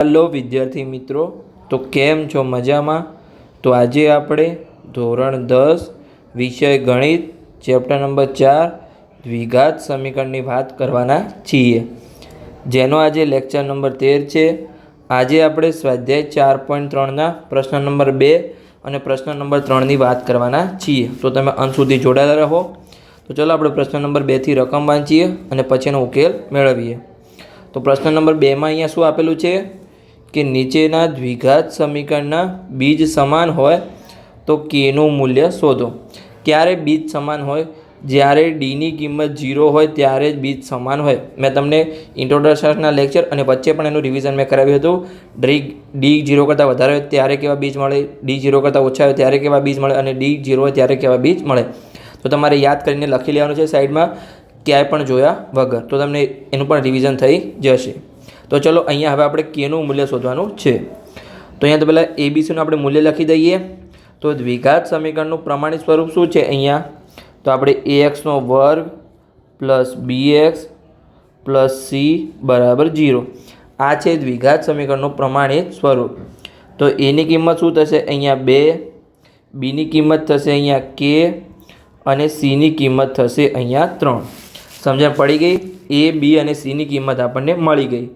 Hello विद्यार्थी मित्रों, तो केम छो मजामां। तो आज આપણે ધોરણ 10 વિષય ગણિત ચેપ્ટર નંબર 4 દ્વિઘાત સમીકરણની વાત કરવાના છીએ, જેનો આજે લેક્ચર નંબર 13 છે। આજે આપણે સ્વાધ્યાય 4.3 ના પ્રશ્ન નંબર 2 અને પ્રશ્ન નંબર 3 ની વાત કરવાના છીએ। તો તમે અંત સુધી જોડાયેલા રહો। તો ચલો આપણે પ્રશ્ન નંબર 2 થી રકમ વાંચીએ અને પછીનો ઉકેલ મેળવીએ। તો પ્રશ્ન નંબર 2 માં અહીંયા શું આપેલું છે कि नीचेना द्विघात समीकरणना बीज समान होय तो केनु मूल्य शोधो। क्यारे बीज समान होय? ज्यारे डी नी किंमत 0 होय त्यारे ज बीज समान होय। मैं तमने इंट्रोडक्शनना लेक्चर अने वच्चे पण एनुं रिविजन मैं कराव्युं हतुं। डी 0 करता वधारे होय त्यारे केवा बीज मळे, डी 0 करता ओछा होय त्यारे केवा बीज मळे अने डी 0 होय त्यारे केवा बीज मळे। तो तमारे याद करीने लखी लेवानुं छे साइडमां, क्यांय पण जोया वगर, तो तमने एनुं पण रिविजन थई जशे। तो चलो अहींया हवे आपणे केनुं मूल्य शोधवानुं छे। तो अहींया तो पहेला एबीसीनुं आपणे मूल्य लखी दईए। तो द्विघात समीकरणनुं प्रमाणित स्वरूप शुं छे? अहींया तो आपणे ax નો વર્ગ પ્લસ bx પ્લસ c બરાબર 0 आ छे द्विघात समीकरणनुं प्रमाणित स्वरूप। तो a ની કિંમત શું થશે? अहींया 2, b ની કિંમત થશે अहींया k અને c ની કિંમત થશે अहींया 3। समझण पड़ी गई? a b અને c ની કિંમત આપણને મળી ગઈ।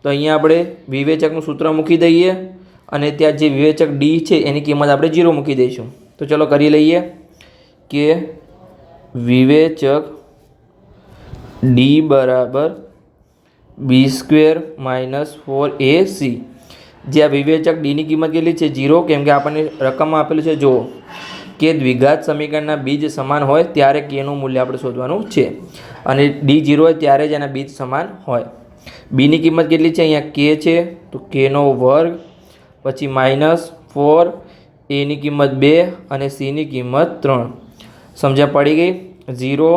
तो अहींया આપણે વિવેચકનું સૂત્ર મૂકી દઈએ અને ત્યાં જે વિવેચક d છે એની કિંમત આપણે 0 મૂકી દઈશું। તો ચલો કરી લઈએ કે વિવેચક d બરાબર b² - 4ac। જે આ વિવેચક d ની કિંમત કેટલી છે? 0, કેમ કે આપણને રકમમાં આપેલું છે જો કે દ્વિઘાત સમીકરણના બીજ સમાન હોય ત્યારે કેનું મૂલ્ય આપણે શોધવાનું છે અને d 0 હોય ત્યારે જ એના બીજ સમાન હોય। बी ની કિંમત કેટલી છે? અહીંયા k છે તો k નો વર્ગ પછી -4, a ની કિંમત 2 અને c ની કિંમત 3। સમજ્યા પડી ગઈ? 0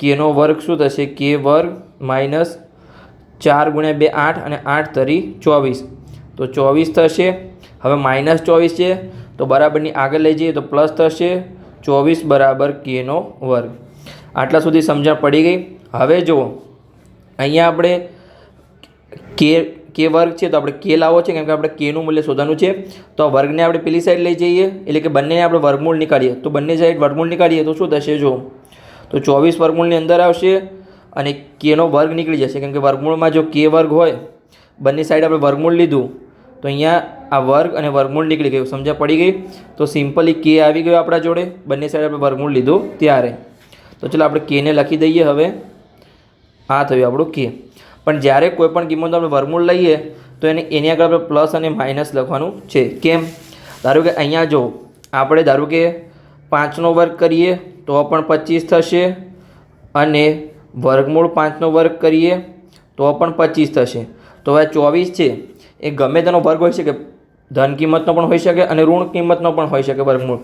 k નો વર્ગ શું થશે? k વર્ગ -4 × 2 8 અને 8 તરી 24 તો 24 થશે। હવે -24 છે તો બરાબરની આગળ લઈ જઈએ તો પ્લસ થશે 24 બરાબર k નો વર્ગ। આટલા સુધી સમજણ પડી ગઈ? હવે જુઓ અહીંયા આપણે કે વર્ગ છે તો આપણે કે લાવવો છે, કેમ કે આપણે કેનું મૂલ્ય શોધવાનું છે। તો વર્ગને આપણે પેલી સાઈડ લઈ જઈએ એટલે કે બંનેને આપણે વર્ગમૂળ નીકાળીએ। તો બંને સાઈડ વર્ગમૂળ નીકાળીએ તો શું થશે? જો તો 24 વર્ગમૂળની અંદર આવશે અને કેનો વર્ગ નીકળી જશે, કેમ કે વર્ગમૂળમાં જો કે વર્ગ હોય, બંને સાઈડ આપણે વર્ગમૂળ લીધું તો અહીંયા આ વર્ગ અને વર્ગમૂળ નીકળી ગયું। સમજ્યા પડી ગઈ? તો સિમ્પલી કે આવી ગયો આપણા જોડે, બંને સાઈડ આપણે વર્ગમૂળ લીધું ત્યારે। તો ચલો આપણે કેને લખી દઈએ। હવે આ થયું આપણું કે। પણ જ્યારે કોઈ પણ કિંમતનું આપણે વર્ગમૂળ લઈએ તો એની આગળ આપણે પ્લસ અને માઇનસ લખવાનું છે। કેમ? ધારો કે અહીંયા જો આપણે ધારો કે 5નો વર્ગ કરીએ તો પણ 25 થશે અને વર્ગમૂળ 5નો વર્ગ કરીએ તો પણ 25 થશે। તો હવે 24 છે એ ગમે તેનો વર્ગ હોઈ શકે, ધન કિંમતનો પણ હોઈ શકે અને ઋણ કિંમતનો પણ હોઈ શકે વર્ગમૂળ।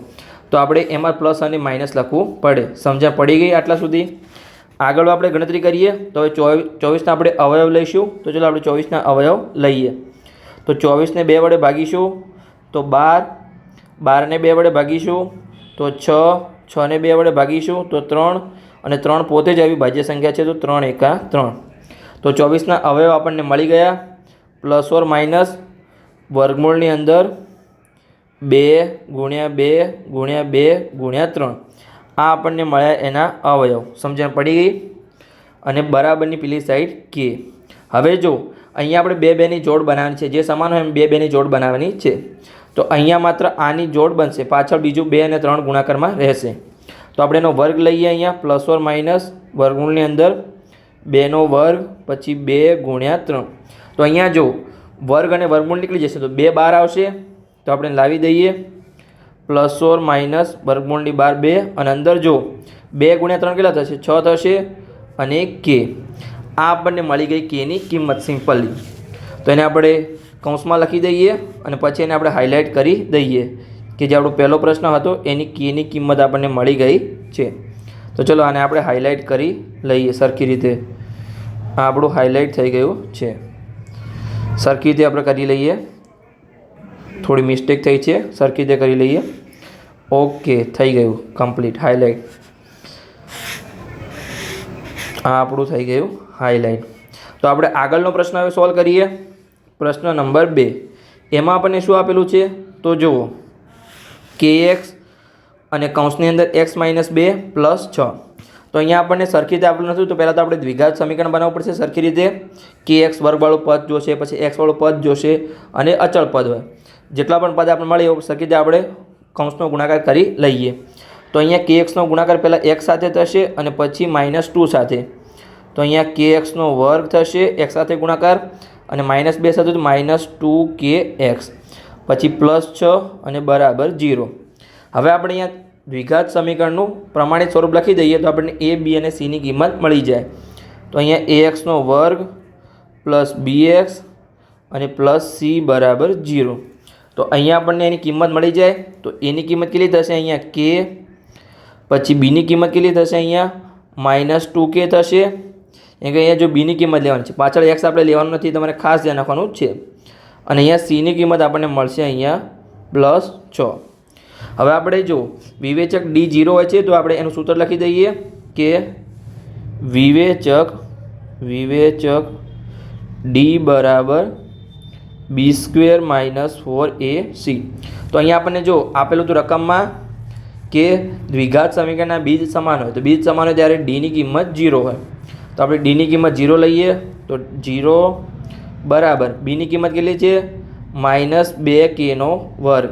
તો આપણે એમાં પ્લસ અને માઇનસ લખવું પડે। સમજણ પડી ગઈ આટલા સુધી? આગળ આપણે ગણતરી કરીએ તો હવે 24ના આપણે અવયવ લઈશું। તો ચલો આપણે 24ના અવયવ લઈએ। તો 24ને 2 વડે ભાગીશું તો 12, 12ને 2 વડે ભાગીશું તો 6, 6ને 2 વડે ભાગીશું તો 3 અને 3 પોતે જ આવી ભાજ્ય સંખ્યા છે તો 3 × 3। તો 24ના અવયવ આપણને મળી ગયા, પ્લસ ઓર માઇનસ વર્ગમૂળની અંદર 2 × 2 × 2 × 3 આ આપણને મળ્યા એના અવયવ। સમજણ પડી ગઈ? અને બરાબરની પેલી સાઈડ કે। હવે જો અહીંયા આપણે 2 2ની જોડ બનાવવાની છે, જે સમાન હોય એમ 2 2ની જોડ બનાવવાની છે। તો અહીંયા માત્ર આની જોડ બનશે, પાછળ બીજું 2 અને 3 ગુણાકારમાં રહેશે। તો આપણે એનો વર્ગ લઈએ અહીંયા, પ્લસ ઓર માઇનસ વર્ગમૂળની અંદર 2નો વર્ગ પછી 2 × 3। તો અહીંયા જો વર્ગ અને વર્ગમૂળ નીકળી જશે તો 2 બહાર આવશે તો આપણે લાવી દઈએ પ્લસ ઓર માઇનસ વર્ગમૂળની બહાર 2 અને અંદર જો 2 × 3 કેટલા થશે? 6 થશે અને કે। આ આપણને મળી ગઈ કેની કિંમત સિમ્પલી। તો એને આપણે કૌંસમાં લખી દઈએ અને પછી એને આપણે હાઇલાઇટ કરી દઈએ કે જે આપણો પહેલો પ્રશ્ન હતો એની કેની કિંમત આપણને મળી ગઈ છે। તો ચલો આને આપણે હાઇલાઇટ કરી લઈએ સરખી રીતે। આ આપણું હાઇલાઇટ થઈ ગયું છે, સરખી રીતે આપણે કરી લઈએ। થોડી મિસ્ટેક થઈ છે, સરખી રીતે કરી લઈએ। ઓકે, થઈ ગયું કમ્પ્લીટ હાઇલાઇટ। આ આપણું થઈ ગયું હાઇલાઇટ। તો આપણે આગળનો પ્રશ્ન હવે સોલ્વ કરીએ। પ્રશ્ન નંબર 2 એમાં આપણને શું આપેલું છે તો જુઓ kx અને કૌંસની અંદર x - 2 + 6. તો અહીંયા આપણને સરખી રીતે આપેલું નથી તો પહેલાં તો આપણે દ્વિઘાત સમીકરણ બનાવવું પડશે સરખી રીતે. kx વર્ગવાળું પદ જોશે, પછી x વાળું પદ જોશે અને અચળ પદ હોય જેટલા પણ પદ આપણે મળે એવું સરખી રીતે આપણે કૌંસનો ગુણાકાર કરી લઈએ. તો અહીંયા kxનો ગુણાકાર પહેલાં x સાથે થશે અને પછી -2 સાથે. તો અહીંયા kxનો વર્ગ થશે x સાથે ગુણાકાર અને -2 સાથે તો -2kx પછી +6 અને બરાબર 0. હવે આપણે અહીંયા દ્વિઘાત સમીકરણનું પ્રમાણિત સ્વરૂપ લખી દઈએ તો આપણને a, b અને c ની કિંમત મળી જાય. તો અહીંયા axનો વર્ગ પ્લસ bx અને પ્લસ c બરાબર 0. તો અહીંયા આપણને એની કિંમત મળી જાય. તો એની કિંમત કેટલી થશે અહીંયા k, પછી બીની કિંમત કેટલી થશે અહીંયા -2k થશે. કેમ કે અહીંયા જો બીની કિંમત લેવાની છે, પાછળ x આપણે લેવાનું નથી, તમારે ખાસ ધ્યાન રાખવાનું છે. અને અહીંયા c ની કિંમત આપણને મળશે અહીંયા +6. હવે આપણે જો વિવેચક d0 હોય છે તો આપણે એનું સૂત્ર લખી દઈએ કે વિવેચક d બરાબર b² - 4ac. તો અહીંયા આપણને જો આપેલું હતું રકમમાં કે દ્વિઘાત સમીકરણના બીજ સમાન હોય તો બીજ સમાન હોય ત્યારે d ની કિંમત 0 હોય. તો આપણે d ની કિંમત 0 લઈએ તો 0 બરાબર b ની કિંમત કેટલી છે -2k²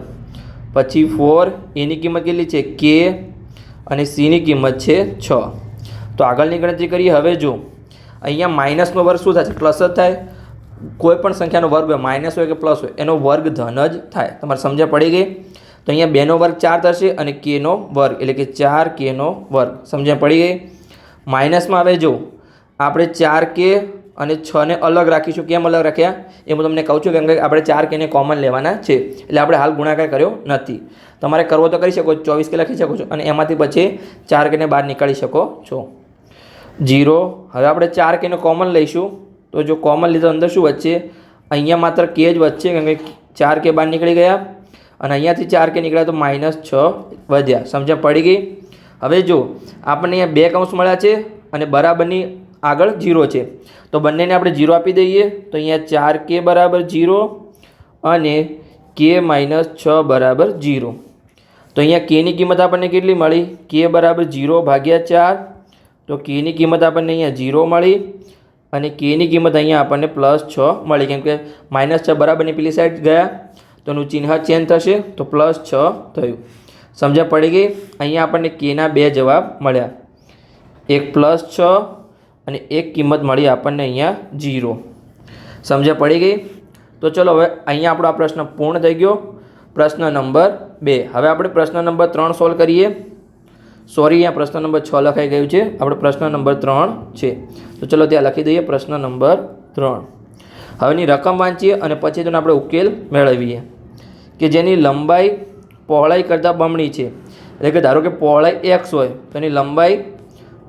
પછી 4 એની કિંમત કેટલી છે k અને c ની કિંમત છે 6. તો આગળની ગણતરી કરીએ. હવે જો અહીંયા માઇનસનો વર્ગ શું થાય છે પ્લસ જ થાય. કોઈ પણ સંખ્યાનો વર્ગ હોય માઇનસ હોય કે પ્લસ હોય એનો વર્ગ ધન જ થાય. તમારે સમજણ પડી ગઈ. તો અહીંયા 2નો વર્ગ 4 થશે અને kનો વર્ગ એટલે કે 4kનો વર્ગ. સમજણ પડી ગઈ. માઇનસમાં હવે જો આપણે 4k અને 6ને અલગ રાખીશું. કેમ અલગ રાખ્યા એ હું તમને કહું છું કેમ કે આપણે 4kને કોમન લેવાના છે એટલે આપણે હાલ ગુણાકાર કર્યો નથી. તમારે કરવો તો કરી શકો, 24k લખી શકો છો અને એમાંથી પછી 4kને બહાર નીકાળી શકો છો. 0. હવે આપણે 4kને કોમન લઈશું તો જો કોમન લીધો અંદર શું વચ્ચે અહીંયા માત્ર k જ વચ્ચે કેમ કે 4k બહાર નીકળી ગયા અને અહીંયાથી 4k નીકળ્યા તો -6 વધ્યા. સમજણ પડી ગઈ. હવે જો આપણને અહીંયા 2 કૌંસ મળ્યા છે અને બરાબરની આગળ 0 છે તો બંનેને આપણે 0 આપી દઈએ. તો અહીંયા 4k બરાબર 0 અને k - 6 બરાબર 0. તો અહીંયા k ની કિંમત આપણને કેટલી મળી k બરાબર 0/4. તો k ની કિંમત આપણને અહીંયા 0 મળી અને k ની કિંમત અહીંયા આપણને +6 મળી કેમ કે -6 બરાબરની પેલી સાઈડ ગયા તો એનું ચિહ્ન ચેન્જ થશે તો +6 થયું. સમજણ પડી ગઈ. અહીંયા આપણને k ના 2 જવાબ મળ્યા, એક +6 અને એક કિંમત મળી આપણને અહીંયા 0. સમજણ પડી ગઈ. તો ચલો હવે અહીંયા આપણો આ પ્રશ્ન પૂર્ણ થઈ ગયો. પ્રશ્ન નંબર 2. હવે આપણે પ્રશ્ન નંબર 3 સોલ્વ કરીએ. સોરી અહીંયા પ્રશ્ન નંબર 6 લખાઈ ગયું છે, આપણે પ્રશ્ન નંબર 3 છે. તો ચલો ત્યાં લખી દઈએ પ્રશ્ન નંબર 3. હવેની રકમ વાંચીએ અને પછી તેનો આપણે ઉકેલ મેળવીએ કે જેની લંબાઈ પહોળાઈ કરતાં બમણી છે. એટલે કે ધારો કે પહોળાઈ x હોય તો એની લંબાઈ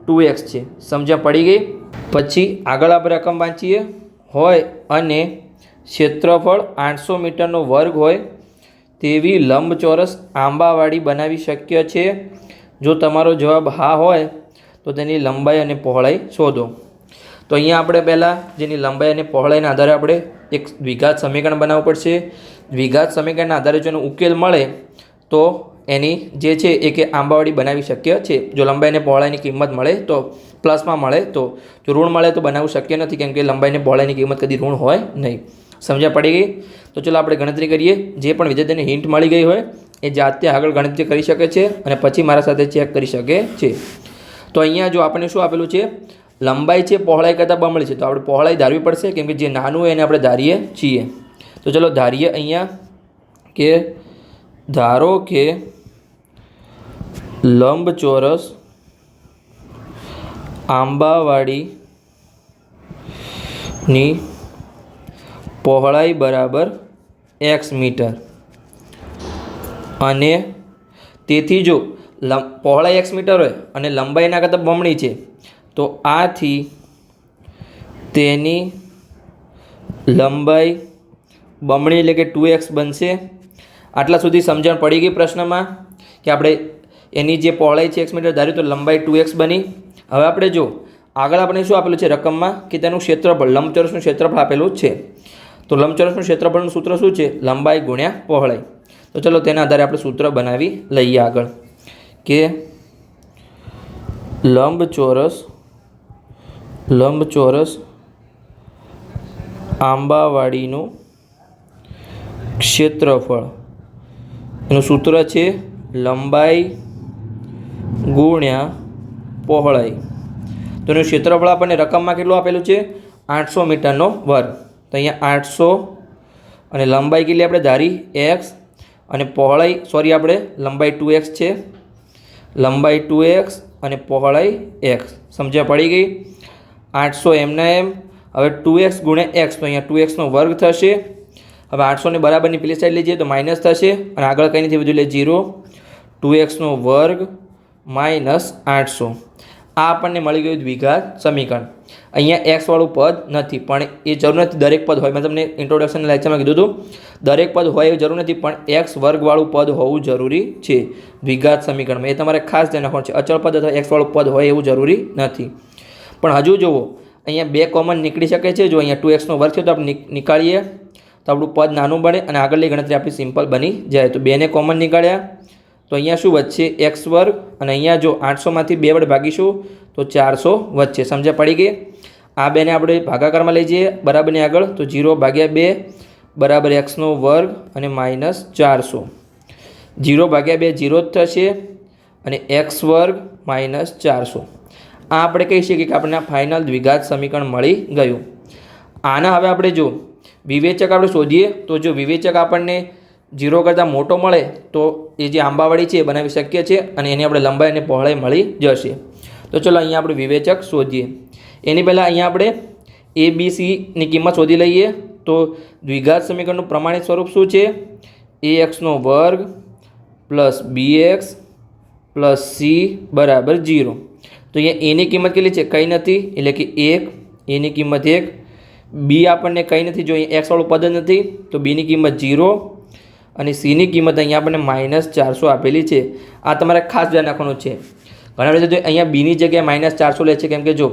2x છે. સમજણ પડી ગઈ. પછી આગળ આપણે રકમ વાંચીએ. હોય અને ક્ષેત્રફળ 800 મીટરનો વર્ગ હોય તેવી લંબચોરસ આંબાવાડી બનાવી શક્ય છે. જો તમારો જવાબ હા હોય તો તેની લંબાઈ અને પહોળાઈ શોધો. તો અહીંયા આપણે પહેલાં જેની લંબાઈ અને પહોળાઈના આધારે આપણે એક દ્વિઘાત સમીકરણ બનાવવું પડશે. દ્વિઘાત સમીકરણના આધારે જો એનો ઉકેલ મળે તો એની જે છે એ કે આંબાવાડી બનાવી શક્ય છે. જો લંબાઈ અને પહોળાઈની કિંમત મળે તો પ્લસમાં મળે તો, જો ઋણ મળે તો બનાવવું શક્ય નથી કેમ કે લંબાઈ અને પહોળાઈની કિંમત કદી ઋણ હોય નહીં. સમજ્યા પડી ગઈ. તો ચલો આપણે ગણતરી કરીએ. જે પણ વિદ્યાર્થીને હિન્ટ મળી ગઈ હોય એ જાતે આગળ ગણતરી કરી શકે છે અને પછી મારા સાથે ચેક કરી શકે છે. તો અહીંયા જો આપણને શું આપેલું છે લંબાઈ છે પહોળાઈ કરતાં બમણી છે તો આપણે પહોળાઈ ધારવી પડશે કેમ કે જે નાનું હોય એને આપણે ધારીએ છીએ. તો ચલો ધારીએ અહીંયા કે ધારો કે લંબચોરસ આંબાવાડીની પહોળાઈ બરાબર x મીટર અને તેથી જો પહોળાઈ x મીટર હોય અને લંબાઈના કરતાં બમણી છે તો આથી તેની લંબાઈ બમણી એટલે કે 2x બનશે. આટલા સુધી સમજણ પડી ગઈ પ્રશ્નમાં કે આપણે એની જે પહોળાઈ છે x મીટર ધાર્યું તો લંબાઈ 2x બની. હવે આપણે જો આગળ આપણે શું આપેલું છે રકમમાં કે તેનું ક્ષેત્રફળ લંબચોરસનું ક્ષેત્રફળ આપેલું છે. તો લંબચોરસનું ક્ષેત્રફળનું સૂત્ર શું છે? લંબાઈ ગુણ્યા પહોળાઈ. તો ચલો તેના આધારે આપણે સૂત્ર બનાવી લઈએ આગળ કે લંબચોરસ આંબાવાડીનું ક્ષેત્રફળ એનું સૂત્ર છે લંબાઈ ગુણ્યા પહોળાઈ. તો એનું ક્ષેત્રફળ આપણને રકમમાં કેટલું આપેલું છે? 800 મીટરનો વર્ગ. તો અહીંયા 800 અને લંબાઈ કેટલી આપણે ધારી x અને પહોળાઈ આપણે લંબાઈ 2x છે, લંબાઈ 2x અને પહોળાઈ x. સમજ્યા પડી ગઈ? 800 એમના એમ. હવે 2x ગુણ્યા x, તો અહીંયા 2x નો વર્ગ થશે. હવે 800 ને બરાબરની પેલી સાઈડ લઈ જઈએ તો માઇનસ થશે અને આગળ કંઈ નથી વધ્યું એટલે 0. 2x નો વર્ગ માઇનસ 800. આ આપણને મળી ગયું દ્વિઘાત સમીકરણ. અહીંયા x વાળું પદ નથી, પણ એ જરૂર નથી દરેક પદ હોય. મેં તમને ઇન્ટ્રોડક્શન લેક્ચરમાં કીધું હતું દરેક પદ હોય એ જરૂર નથી, પણ x વર્ગવાળું પદ હોવું જરૂરી છે દ્વિઘાત સમીકરણમાં. એ તમારે ખાસ ધ્યાન રાખવાનું છે. અચળ પદ અથવા x વાળું પદ હોય એવું જરૂરી નથી. પણ હજુ જુઓ અહીંયા 2 કોમન નીકળી શકે છે. જો અહીંયા 2x નો વર્ગ છે તો આપણે નીકાળીએ તો આપણું પદ નાનું બને અને આગળની ગણતરી આપણી સિમ્પલ બની જાય. તો 2 ને કોમન નીકાળ્યા તો અહીંયા શું વધશે? x વર્ગ. અને અહીંયા જો 800માંથી 2 વડે ભાગીશું તો 400 વધશે. સમજ્યા પડી ગઈ? આ 2 ને આપણે ભાગાકારમાં લઈ જઈએ બરાબરની આગળ તો 0/2 બરાબર x નો વર્ગ અને માઇનસ 400. 0/2 0 જ થશે અને x વર્ગ માઇનસ 400. આ આપણે કહી શકીએ કે આપણને ફાઇનલ દ્વિઘાત સમીકરણ મળી ગયું. આના હવે આપણે જો વિવેચક આપણે શોધીએ તો જો વિવેચક આપણને 0 કરતાં મોટો મળે તો એ જે આંબાવાડી છે એ બનાવી શકીએ છીએ અને એની આપણે લંબાઈ અને પહોળાઈ મળી જશે. તો ચલો અહીંયા આપણે વિવેચક શોધીએ. એની પહેલાં અહીંયા આપણે ABCની કિંમત શોધી લઈએ. તો દ્વિઘાત સમીકરણનું પ્રમાણિત સ્વરૂપ શું છે? ax² + bx + c બરાબર 0. તો અહીંયા એની કિંમત કેટલી છે? કંઈ નથી, એટલે કે 1. એની કિંમત 1. બી આપણને કંઈ નથી, જો અહીંયા x વાળું પદ જ નથી તો બીની કિંમત 0 અને સીની કિંમત અહીંયા આપણને -400 આપેલી છે. આ તમારે ખાસ ધ્યાન રાખવાનું છે. ઘણા બધા જો અહીંયા બીની જગ્યાએ -400 લે છે, કેમ કે જો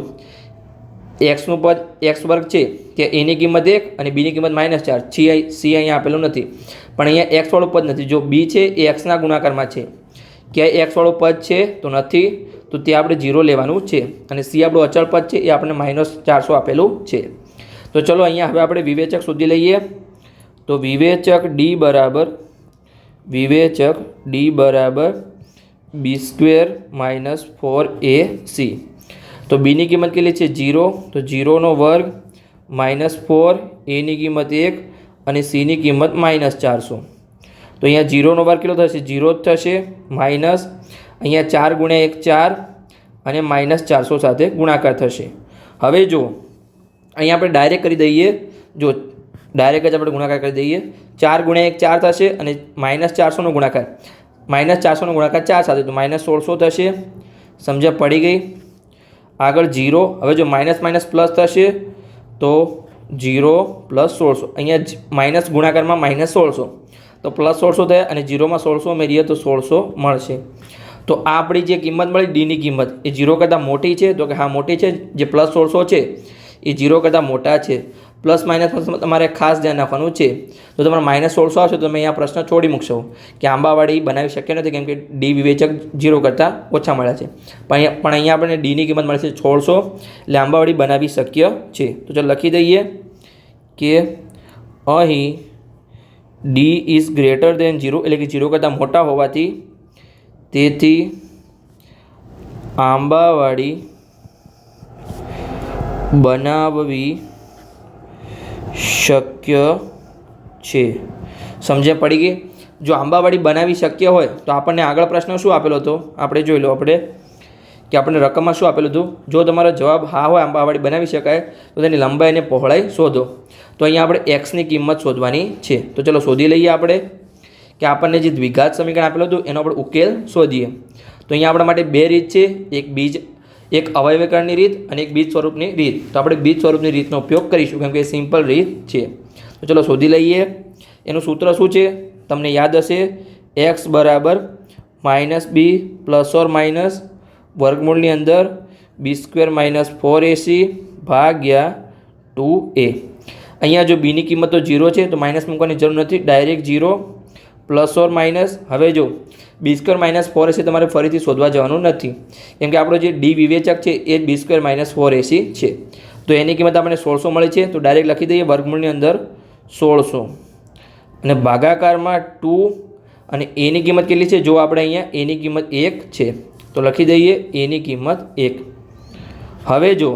એક્સનું પદ x વર્ગ છે કે એની કિંમત 1 અને બીની કિંમત -4. સી અહીંયા આપેલું નથી, પણ અહીંયા x વાળું પદ નથી. જો બી છે એ xના ગુણાકારમાં છે, ક્યાંય x વાળું પદ છે તો નથી, તો તે આપણે 0 લેવાનું છે. અને સી આપણું અચળ પદ છે એ આપણને -400 આપેલું છે. તો ચલો અહીંયા હવે આપણે વિવેચક શોધી લઈએ. તો વિવેચક D બરાબર b² - 4ac. તો બીની કિંમત કેટલી છે? 0. તો 0 નો વર્ગ -4, એની કિંમત 1 અને સીની કિંમત -400. તો અહીંયા 0 નો વર્ગ કેટલો થશે? 0 જ થશે. માઇનસ અહીંયા 4 ગુણ્યા 1 4 અને -400 સાથે ગુણાકાર થશે. હવે જો અહીંયા આપણે ડાયરેક્ટ કરી દઈએ. જો ડાયરેક્ટ જ આપણે ગુણાકાર કરી દઈએ. 4 ગુણ્યા 1 4 થશે અને -400 નો ગુણાકાર 4 સાથે તો -1600 થશે. સમજ્યા પડી ગઈ? આગળ 0. હવે જો માઇનસ પ્લસ થશે તો 0 + 1600. અહીંયા માઇનસ ગુણાકારમાં -1600 તો +1600 થયા અને 0માં 1600 ઉમેરીએ તો 1600 મળશે. તો આ આપણી જે કિંમત મળી ડીની કિંમત એ 0 કરતાં મોટી છે. તો કે હા મોટી છે. જે +1600 છે એ 0 કરતાં મોટા છે. પ્લસ માઇનસ તમારે ખાસ ધ્યાન રાખવાનું છે. તો તમારે -1600 આવશે તો તમે અહીંયા પ્રશ્ન છોડી મૂકશો કે આંબાવાડી બનાવી શક્ય નથી, કેમ કે ડી વિવેચક 0 કરતાં ઓછા મળ્યા છે. પણ અહીંયા આપણને ડીની કિંમત મળે છે 1600, એટલે આંબાવાડી બનાવી શક્ય છે. તો ચાલો લખી દઈએ કે અહીં ડી ઇઝ ગ્રેટર દેન 0, એટલે કે 0 કરતાં મોટા હોવાથી તેથી આંબાવાડી બનાવવી શક્ય છે. સમજ્યા પડી ગઈ? જો આંબાવાડી બનાવી શક્ય હોય તો આપણને આગળ પ્રશ્ન શું આપેલો હતો આપણે જોઈ લો. આપણે કે આપણને રકમમાં શું આપેલું હતું? જો તમારો જવાબ હા હોય આંબાવાડી બનાવી શકાય તો તેની લંબાઈ અને પહોળાઈ શોધો. તો અહીંયા આપણે એક્સની કિંમત શોધવાની છે. તો ચલો શોધી લઈએ આપણે કે આપણને જે દ્વિઘાત સમીકરણ આપેલું હતું એનો આપણે ઉકેલ શોધીએ. તો અહીંયા આપણા માટે 2 રીત છે. એક અવયવીકરણની રીત અને એક બીજ સ્વરૂપની રીત. તો આપણે બીજ સ્વરૂપની રીતનો ઉપયોગ કરીશું કેમ કે એ સિમ્પલ રીત છે. તો ચલો શોધી લઈએ. એનું સૂત્ર શું છે તમને યાદ હશે? x બરાબર -b ± વર્ગમૂળની અંદર b² - 4ac ભાગ્યા 2a. અહીંયા જો બીની કિંમત તો 0 છે તો માઇનસ મૂકવાની જરૂર નથી, ડાયરેક્ટ 0 પ્લસ ઓર માઇનસ. હવે જો b² - 4ac તમારે ફરીથી શોધવા જવાનું નથી, કેમ કે આપણો જે ડી વિવેચક છે એ b² - 4ac છે. તો એની કિંમત આપણને 1600 મળી છે, તો ડાયરેક્ટ લખી દઈએ વર્ગમૂળની અંદર 1600 અને ભાગાકારમાં 2 અને એની કિંમત કેટલી છે? જો આપણે અહીંયા એની કિંમત 1 છે તો લખી દઈએ એની કિંમત 1. હવે જો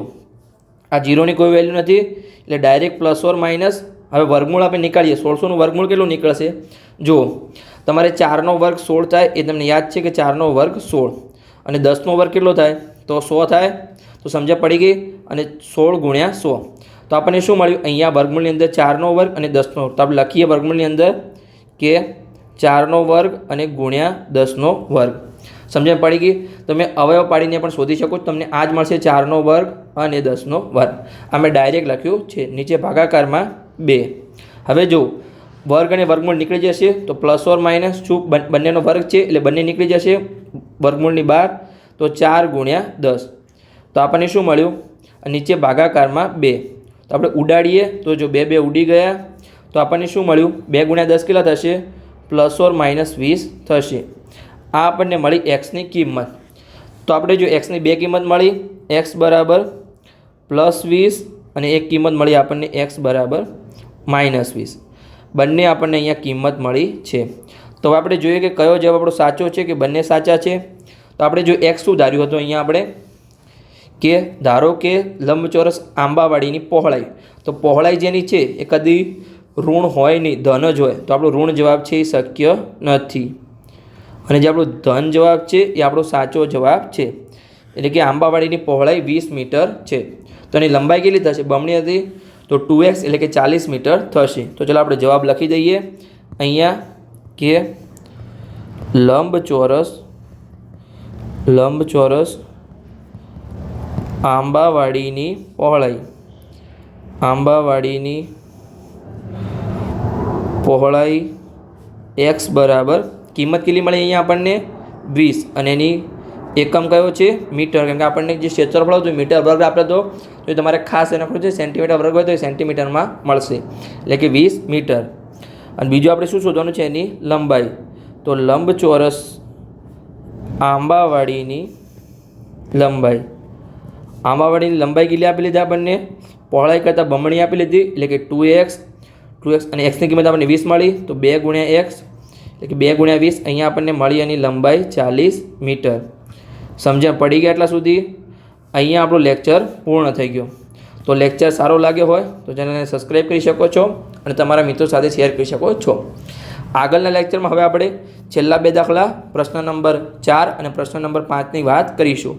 આ 0ની કોઈ વેલ્યુ નથી એટલે ડાયરેક્ટ પ્લસ ઓર માઇનસ. હવે વર્ગમૂળ આપણે નીકાળીએ. 1600નું વર્ગમૂળ કેટલું નીકળશે? જો તમારે 4નો વર્ગ 16 થાય, એ તમને યાદ છે કે 4નો વર્ગ 16 અને 10નો વર્ગ કેટલો થાય? તો 100 થાય. તો સમજ્યા પડી ગઈ. અને 16 ગુણ્યા 100 તો આપણને શું મળ્યું? અહીંયા વર્ગમૂળની અંદર 4નો વર્ગ અને 10નો વર્ગ. તો આપણે લખીએ વર્ગમૂળની અંદર કે 4નો વર્ગ અને ગુણ્યા 10નો વર્ગ. સમજણ પડી ગઈ? તમે અવયવ પાડીને પણ શોધી શકો. તમને આ જ મળશે 4નો વર્ગ અને 10નો વર્ગ. આ મેં ડાયરેક્ટ લખ્યું છે. નીચે ભાગાકારમાં 2. હવે જો વર્ગ અને વર્ગમૂળ નીકળી જશે તો પ્લસ ઓર માઇનસ શું બંનેનો વર્ગ છે એટલે બંને નીકળી જશે વર્ગમૂળની બહાર. તો 4 ગુણ્યા 10 તો આપણને શું મળ્યું? નીચે ભાગાકારમાં 2. તો આપણે ઉડાડીએ તો જો 2 2 ઉડી ગયા તો આપણને શું મળ્યું? 2 ગુણ્યા 10 કેટલા થશે? પ્લસ ઓર માઇનસ 20 થશે. આ આપણને મળી એક્સની કિંમત. તો આપણે જો એક્સની 2 કિંમત મળી, એક્સ બરાબર +20 અને એક કિંમત મળી આપણને એક્સ બરાબર -20. બંને આપણને અહીંયા કિંમત મળી છે. તો આપણે જોઈએ કે કયો જવાબ આપણો સાચો છે કે બંને સાચા છે. તો આપણે જો એક્સ શું ધાર્યું હતું અહીંયા આપણે કે ધારો કે લંબચોરસ આંબાવાડીની પહોળાઈ. તો પહોળાઈ જેની છે એ કદી ઋણ હોય નહીં, ધન જ હોય. તો આપણો ઋણ જવાબ છે એ શક્ય નથી. અને જે આપણો ધન જવાબ છે એ આપણો સાચો જવાબ છે. એટલે કે આંબાવાડીની પહોળાઈ 20 મીટર છે. તો એની લંબાઈ કેટલી થશે? બમણી હતી તો 2x એટલે કે 40 મીટર થશે. તો ચાલો આપણે જવાબ લખી દઈએ અહીંયા કે લંબચોરસ આંબાવાડીની પહોળાઈ x બરાબર કિંમત કેટલી મળી અહીંયા આપણને? 20 અને એની એકમ કયો છે? મીટર. કેમ કે આપણને જે ક્ષેત્રફળ હતું મીટર વર્ગ આપણે તો તમારે ખાસ એનો છે સેન્ટીમીટર વર્ગ હોય તો એ સેન્ટીમીટરમાં મળશે, એટલે કે 20 મીટર. અને બીજું આપણે શું શોધવાનું છે? એની લંબાઈ. તો લંબચોરસ આંબાવાડીની લંબાઈ કેટલી આપી લીધી આપણને? પહોળાઈ કરતાં બમણી આપી લીધી, એટલે કે 2x અને xની કિંમત આપણને 20 મળી. તો 2 ગુણ્યા x એટલે કે 2 ગુણ્યા 20 અહીંયા આપણને મળી એની લંબાઈ 40 મીટર. સમજણ પડી ગયા? એટલા સુધી અહીંયા આપણો લેક્ચર પૂર્ણ થઈ ગયો. તો લેક્ચર સારો લાગ્યો હોય તો ચેનલને સબસ્ક્રાઈબ કરી શકો છો અને તમારા મિત્રો સાથે શેર કરી શકો છો. આગળના લેક્ચરમાં હવે આપણે છેલ્લા 2 દાખલા પ્રશ્ન નંબર 4 અને પ્રશ્ન નંબર 5ની વાત કરીશું.